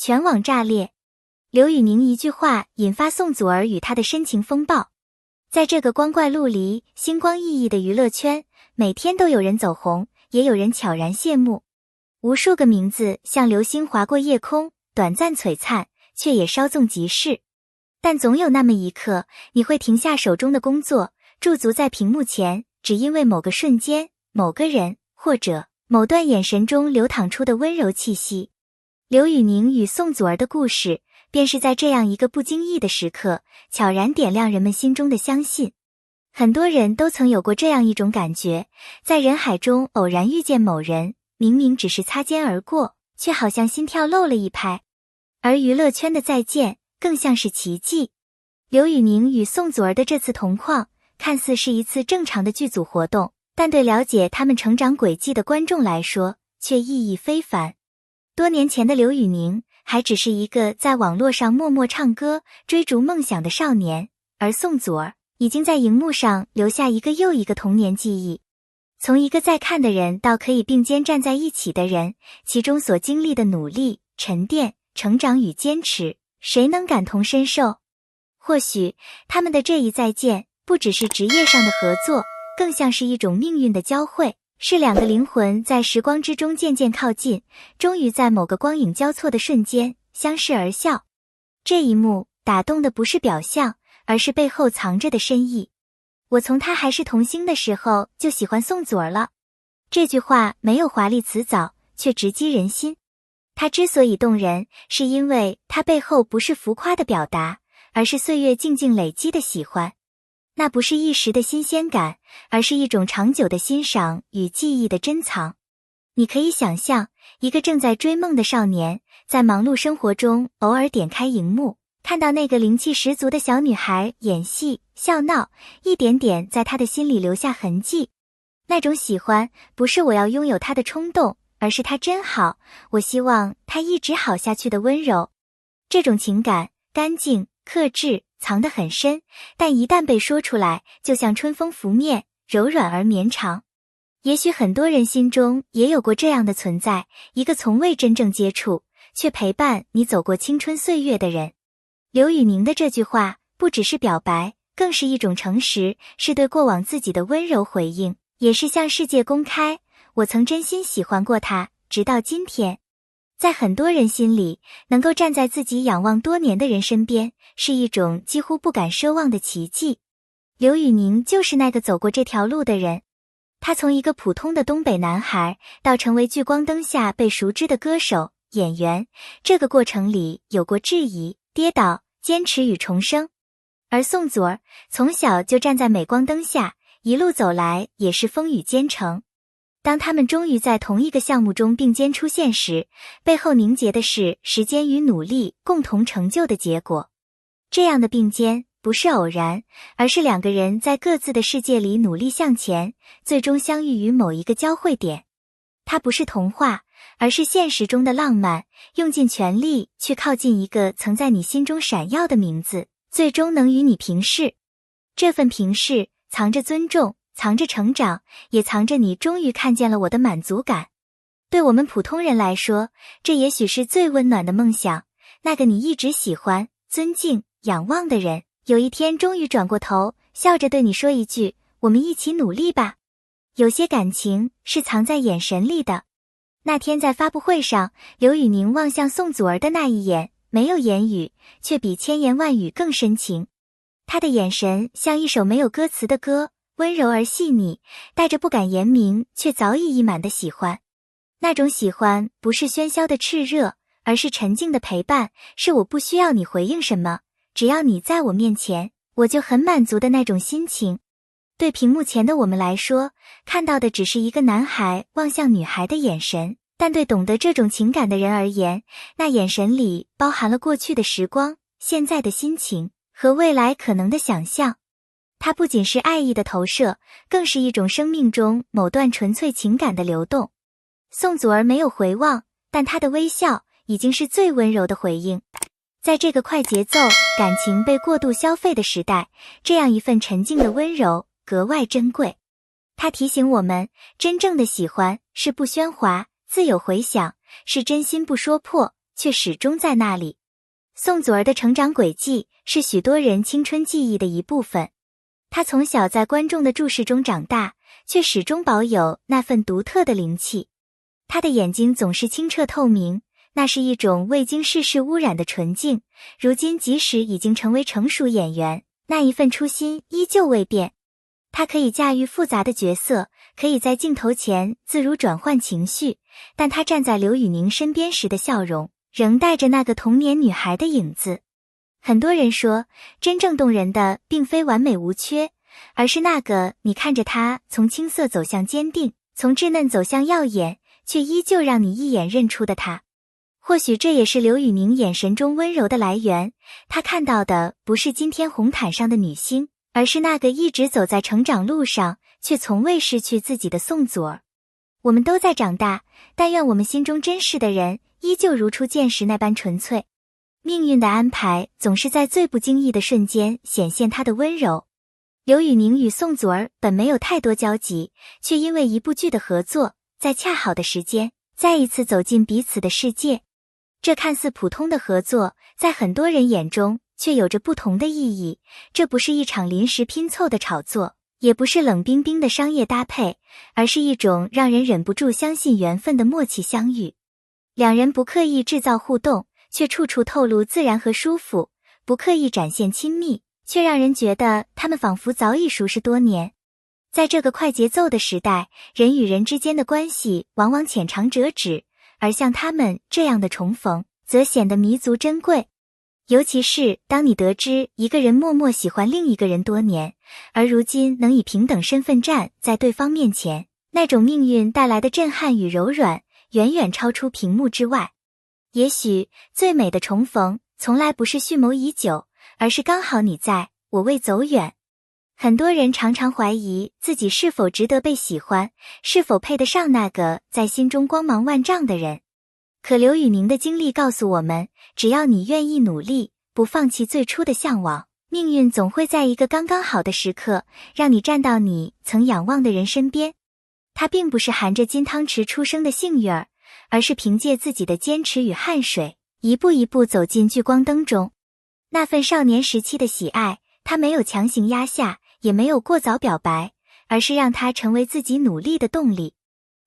全网炸裂。刘宇宁一句话引发宋祖儿与他的深情风暴。在这个光怪陆离、星光熠熠的娱乐圈，每天都有人走红，也有人悄然谢幕。无数个名字像流星划过夜空，短暂璀璨，却也稍纵即逝。但总有那么一刻，你会停下手中的工作，驻足在屏幕前，只因为某个瞬间、某个人，或者某段眼神中流淌出的温柔气息。刘宇宁与宋祖儿的故事，便是在这样一个不经意的时刻，悄然点亮人们心中的相信。很多人都曾有过这样一种感觉，在人海中偶然遇见某人，明明只是擦肩而过，却好像心跳漏了一拍。而娱乐圈的再见，更像是奇迹。刘宇宁与宋祖儿的这次同框，看似是一次正常的剧组活动，但对了解他们成长轨迹的观众来说，却意义非凡。多年前的刘宇宁，还只是一个在网络上默默唱歌、追逐梦想的少年，而宋祖儿已经在荧幕上留下一个又一个童年记忆。从一个在看的人到可以并肩站在一起的人，其中所经历的努力、沉淀、成长与坚持，谁能感同身受？或许他们的这一再见，不只是职业上的合作，更像是一种命运的交汇，是两个灵魂在时光之中渐渐靠近，终于在某个光影交错的瞬间相视而笑。这一幕打动的不是表象，而是背后藏着的深意。我从他还是童星的时候就喜欢宋祖儿了。这句话没有华丽辞藻，却直击人心。他之所以动人，是因为他背后不是浮夸的表达，而是岁月静静累积的喜欢。那不是一时的新鲜感，而是一种长久的欣赏与记忆的珍藏。你可以想象，一个正在追梦的少年，在忙碌生活中偶尔点开荧幕，看到那个灵气十足的小女孩演戏、笑闹，一点点在他的心里留下痕迹。那种喜欢，不是我要拥有她的冲动，而是她真好，我希望她一直好下去的温柔。这种情感，干净、克制，藏得很深，但一旦被说出来，就像春风拂面，柔软而绵长。也许很多人心中也有过这样的存在，一个从未真正接触，却陪伴你走过青春岁月的人。刘宇宁的这句话，不只是表白，更是一种诚实，是对过往自己的温柔回应，也是向世界公开，我曾真心喜欢过他，直到今天。在很多人心里，能够站在自己仰望多年的人身边，是一种几乎不敢奢望的奇迹。刘宇宁就是那个走过这条路的人。他从一个普通的东北男孩，到成为聚光灯下被熟知的歌手、演员，这个过程里有过质疑、跌倒、坚持与重生。而宋祖儿从小就站在镁光灯下，一路走来也是风雨兼程。当他们终于在同一个项目中并肩出现时，背后凝结的是时间与努力共同成就的结果。这样的并肩不是偶然，而是两个人在各自的世界里努力向前，最终相遇于某一个交汇点。它不是童话，而是现实中的浪漫，用尽全力去靠近一个曾在你心中闪耀的名字，最终能与你平视。这份平视藏着尊重，藏着成长，也藏着你终于看见了我的满足感。对我们普通人来说，这也许是最温暖的梦想，那个你一直喜欢、尊敬、仰望的人，有一天终于转过头，笑着对你说一句，我们一起努力吧。有些感情是藏在眼神里的。那天在发布会上，刘宇宁望向宋祖儿的那一眼，没有言语，却比千言万语更深情。他的眼神像一首没有歌词的歌，温柔而细腻，带着不敢言明却早已溢满的喜欢。那种喜欢不是喧嚣的炽热，而是沉静的陪伴，是我不需要你回应什么，只要你在我面前，我就很满足的那种心情。对屏幕前的我们来说，看到的只是一个男孩望向女孩的眼神，但对懂得这种情感的人而言，那眼神里包含了过去的时光、现在的心情和未来可能的想象。它不仅是爱意的投射，更是一种生命中某段纯粹情感的流动。宋祖儿没有回望，但她的微笑已经是最温柔的回应。在这个快节奏、感情被过度消费的时代，这样一份沉静的温柔格外珍贵。它提醒我们，真正的喜欢是不喧哗，自有回响，是真心不说破，却始终在那里。宋祖儿的成长轨迹是许多人青春记忆的一部分。她从小在观众的注视中长大，却始终保有那份独特的灵气。她的眼睛总是清澈透明，那是一种未经世事污染的纯净。如今即使已经成为成熟演员，那一份初心依旧未变。她可以驾驭复杂的角色，可以在镜头前自如转换情绪，但她站在刘宇宁身边时的笑容，仍带着那个童年女孩的影子。很多人说，真正动人的并非完美无缺，而是那个你看着她从青涩走向坚定，从稚嫩走向耀眼，却依旧让你一眼认出的她。或许这也是刘宇宁眼神中温柔的来源，他看到的不是今天红毯上的女星，而是那个一直走在成长路上，却从未失去自己的宋祖儿。我们都在长大，但愿我们心中珍视的人，依旧如初见时那般纯粹。命运的安排总是在最不经意的瞬间显现它的温柔。刘宇宁与宋祖儿本没有太多交集，却因为一部剧的合作，在恰好的时间，再一次走进彼此的世界。这看似普通的合作，在很多人眼中却有着不同的意义。这不是一场临时拼凑的炒作，也不是冷冰冰的商业搭配，而是一种让人忍不住相信缘分的默契相遇。两人不刻意制造互动，却处处透露自然和舒服；不刻意展现亲密，却让人觉得他们仿佛早已熟识多年。在这个快节奏的时代，人与人之间的关系往往浅尝辄止，而像他们这样的重逢，则显得弥足珍贵。尤其是当你得知一个人默默喜欢另一个人多年，而如今能以平等身份站在对方面前，那种命运带来的震撼与柔软，远远超出屏幕之外。也许最美的重逢，从来不是蓄谋已久，而是刚好你在，我未走远。很多人常常怀疑自己是否值得被喜欢，是否配得上那个在心中光芒万丈的人。可刘宇宁的经历告诉我们，只要你愿意努力，不放弃最初的向往，命运总会在一个刚刚好的时刻，让你站到你曾仰望的人身边。他并不是含着金汤匙出生的幸运儿，而是凭借自己的坚持与汗水，一步一步走进聚光灯中。那份少年时期的喜爱，他没有强行压下，也没有过早表白，而是让他成为自己努力的动力。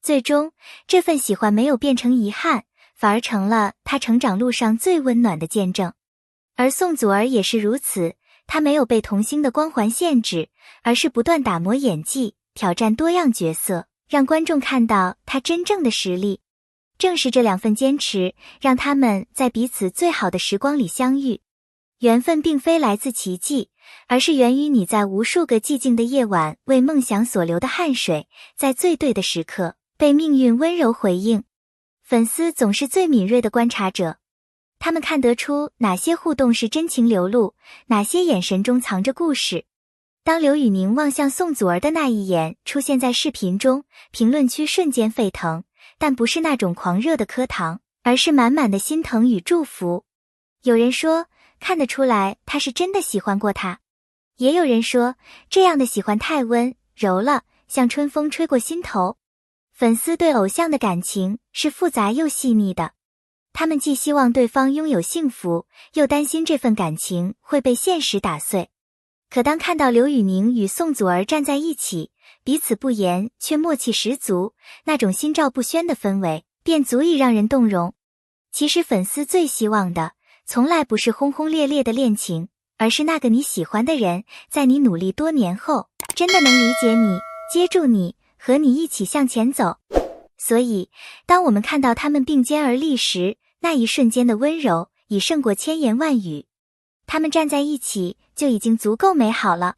最终，这份喜欢没有变成遗憾，反而成了他成长路上最温暖的见证。而宋祖儿也是如此，他没有被童星的光环限制，而是不断打磨演技，挑战多样角色，让观众看到他真正的实力。正是这两份坚持，让他们在彼此最好的时光里相遇。缘分并非来自奇迹，而是源于你在无数个寂静的夜晚为梦想所流的汗水，在最对的时刻被命运温柔回应。粉丝总是最敏锐的观察者，他们看得出哪些互动是真情流露，哪些眼神中藏着故事。当刘宇宁望向宋祖儿的那一眼出现在视频中，评论区瞬间沸腾，但不是那种狂热的磕糖，而是满满的心疼与祝福。有人说，看得出来他是真的喜欢过他。也有人说，这样的喜欢太温柔了，像春风吹过心头。粉丝对偶像的感情是复杂又细腻的，他们既希望对方拥有幸福，又担心这份感情会被现实打碎。可当看到刘宇宁与宋祖儿站在一起，彼此不言却默契十足，那种心照不宣的氛围便足以让人动容。其实粉丝最希望的从来不是轰轰烈烈的恋情，而是那个你喜欢的人在你努力多年后，真的能理解你，接住你，和你一起向前走。所以当我们看到他们并肩而立时，那一瞬间的温柔已胜过千言万语。他们站在一起就已经足够美好了。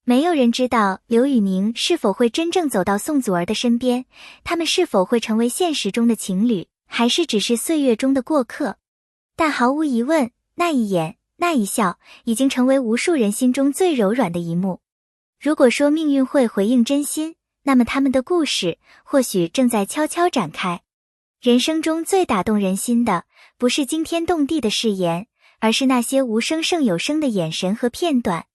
没有人知道刘宇宁是否会真正走到宋祖儿的身边，他们是否会成为现实中的情侣，还是只是岁月中的过客。但毫无疑问，那一眼，那一笑，已经成为无数人心中最柔软的一幕。如果说命运会回应真心，那么他们的故事或许正在悄悄展开。人生中最打动人心的，不是惊天动地的誓言，而是那些无声胜有声的眼神和片段。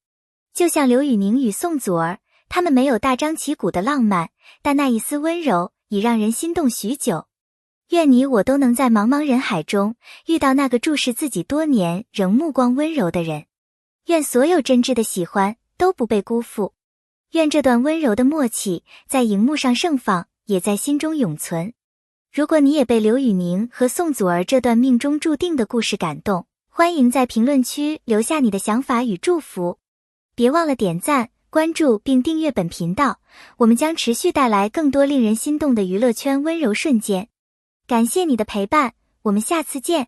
就像刘宇宁与宋祖儿，他们没有大张旗鼓的浪漫，但那一丝温柔已让人心动许久。愿你我都能在茫茫人海中遇到那个注视自己多年仍目光温柔的人。愿所有真挚的喜欢都不被辜负。愿这段温柔的默契在荧幕上盛放，也在心中永存。如果你也被刘宇宁和宋祖儿这段命中注定的故事感动，欢迎在评论区留下你的想法与祝福。别忘了点赞、关注并订阅本频道，我们将持续带来更多令人心动的娱乐圈温柔瞬间。感谢你的陪伴，我们下次见。